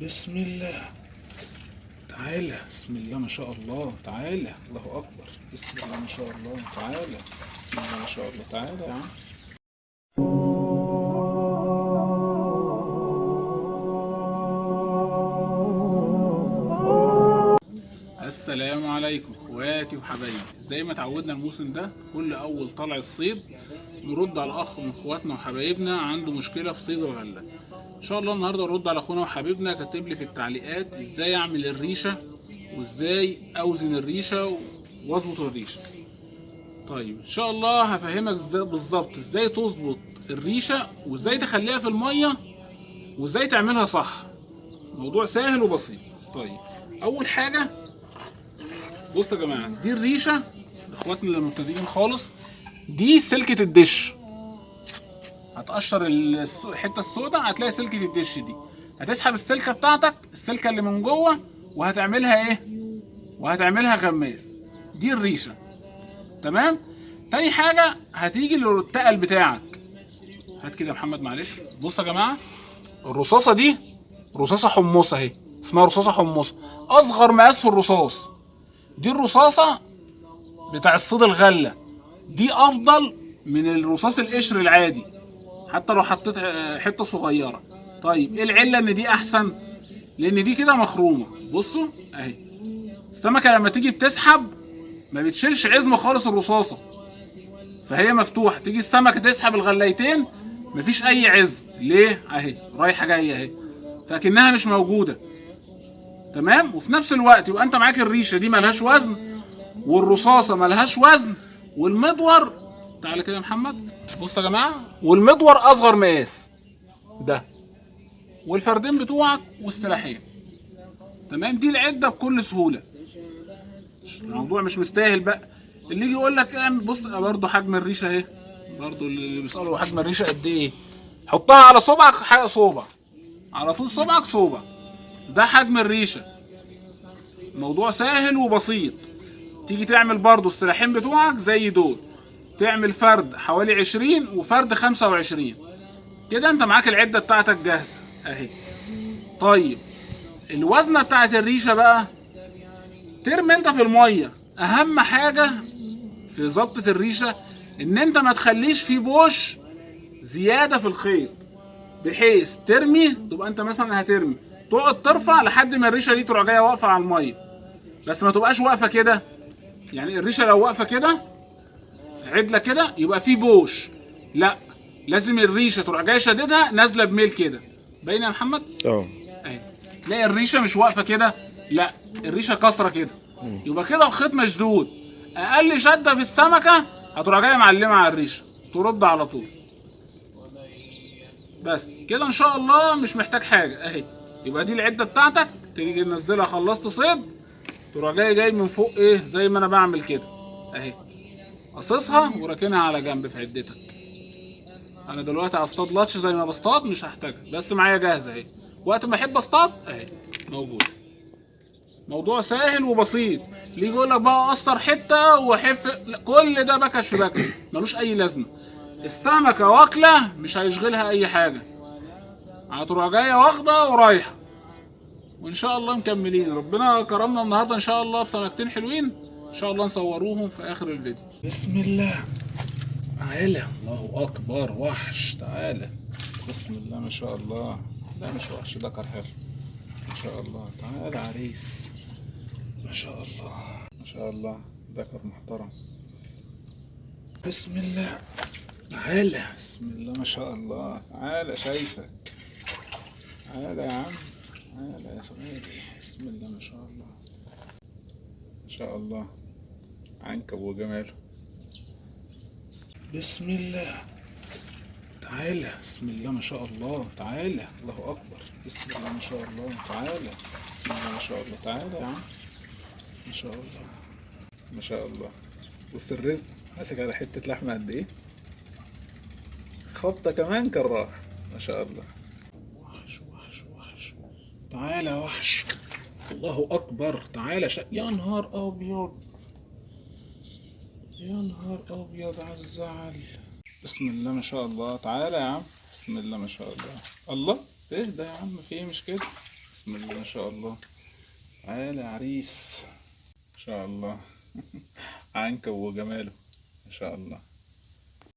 بسم الله. تعالى، بسم الله ما شاء الله، تعالى، الله أكبر، بسم الله ما شاء الله، تعالى، بسم الله ما شاء الله، تعالى يا عم. السلام عليكم اخواتي وحبايبي. زي ما اتعودنا الموسم ده كل اول طلع الصيد نرد على اخ من اخواتنا وحبايبنا عنده مشكله في صيد الغله. ان شاء الله النهارده نرد على اخونا وحبيبنا كاتب لي في التعليقات ازاي اعمل الريشه وازاي اوزن الريشه واظبط الريشه. طيب ان شاء الله هفهمك ازاي بالظبط ازاي تظبط الريشه وازاي تخليها في الميه وازاي تعملها صح. موضوع سهل وبسيط. طيب اول حاجه بصوا يا جماعه، دي الريشه اخواتنا المبتدئين خالص، دي سلكه الدش. هتقشر الحته السوداء هتلاقي سلكه الدش دي، هتسحب السلكه بتاعتك السلكه اللي من جوه وهتعملها ايه؟ وهتعملها غماز. دي الريشه. تمام. تاني حاجه هتيجي للتقل بتاعك. هات كده يا محمد معلش. بصوا يا جماعه، الرصاصه دي رصاصه حمصه اهي، اسمها رصاصه حمصه، اصغر مقاس في الرصاص. دي الرصاصه بتاع الصيد الغله، دي افضل من الرصاص القشر العادي حتى لو حطيت حته صغيره. طيب ايه العله ان دي احسن؟ لان دي كده مخرومه. بصوا اهي، السمكه لما تيجي بتسحب ما بتشيلش عزم خالص الرصاصه، فهي مفتوحه، تيجي السمكه تسحب الغلايتين مفيش اي عزم. ليه؟ اهي رايحه جايه اهي، فاكنها مش موجوده. تمام. وفي نفس الوقت يبقى انت معاك الريشه دي ملهاش وزن، والرصاصه ملهاش وزن، والمدور تعالى كده يا محمد. بصوا يا جماعه، والمدور اصغر مقاس ده، والفردين بتوعك والسلاحين. تمام. دي العده بكل سهوله. الموضوع مش مستاهل بقى اللي يجي يقول لك اعمل. بص برضه حجم الريشه اهي، برضه اللي بيسالوا حجم الريشه قد ايه، حطها على صبعك، حق صوبع على طول، صبعك صوبع، ده حجم الريشه. موضوع سهل وبسيط. تيجي تعمل برضه السلاحين بتوعك زي دول، تعمل فرد حوالي 20 وفرد 25 كده، انت معاك العده بتاعتك جاهزه اهي. طيب الوزنه بتاعت الريشه بقى ترمي انت في الميه. اهم حاجه في ظبطه الريشه ان انت ما تخليش فيه بوش زياده في الخيط، بحيث ترمي تبقى انت مثلا هترمي تقعد ترفع لحد ما الريشه دي تروح جايه واقفه على الميه، بس ما تبقاش واقفه كده. يعني الريشه لو واقفه كده عدله كده يبقى فيه بوش، لا، لازم الريشه تروح جايه شددها نازله بميل كده. باين يا محمد؟ اه. اهي، تلاقي الريشه مش واقفه كده، لا، الريشه كسره كده، يبقى كده الخيط مشدود. اقل شده في السمكه هتروح جايه معلمه على الريشه، ترد على طول. بس كده ان شاء الله مش محتاج حاجه اهي. يبقى دي العده بتاعتك، تيجي تنزلها خلصت صيد تروح جاي من فوق ايه زي ما انا بعمل كده اهي، قصصها وراكنها على جنب في عدتك. انا دلوقتي هصطاد لاتش زي ما بصطاد، مش هحتاجها، بس معايا جاهزه اهي، وقت ما احب اصطاد اهي موجود. موضوع سهل وبسيط. ليه يقول لك بقى اقصر حته وحف؟ لا، كل ده بكش في بكش ملوش اي لازمه. السمكه واكله مش هيشغلها اي حاجه، هتروح جايه واخده ورايحه. وان شاء الله مكملين، ربنا كرمنا النهارده ان شاء الله بسمكتين حلوين، ان شاء الله نصوروهم في اخر الفيديو. بسم الله. تعالى، الله اكبر، وحش، تعالى، بسم الله ما شاء الله. لا مش وحش، ده كرهل ما شاء الله. تعالى عريس، ما شاء الله ما شاء الله، ذكر محترم. بسم الله. تعالى، بسم الله ما شاء الله، تعالى شايفك، تعالى يا عم، تعالى يا صغيري، بسم الله ما شاء الله ما شاء الله، عنكب وجماله. بسم الله. تعالى، بسم الله ما شاء الله، تعالى، الله اكبر، بسم الله ما شاء الله، تعالى، بسم الله ما شاء الله، تعالى يا عم، ما شاء الله ما شاء الله. بص الرزق ماسك على حتة لحمة قد ايه، خبطة كمان كراح، ما شاء الله. وحش وحش وحش، تعالى يا وحش، الله اكبر، تعالى يا نهار ابيض، يا نهار ابيض على الزعل. بسم الله ما شاء الله، تعالى يا عم، بسم الله ما شاء الله. الله، ايه ده يا عم، في ايه؟ مش كده، بسم الله ما شاء الله. تعالى يا عريس، ما شاء الله. عنكب وجماله، ما شاء الله.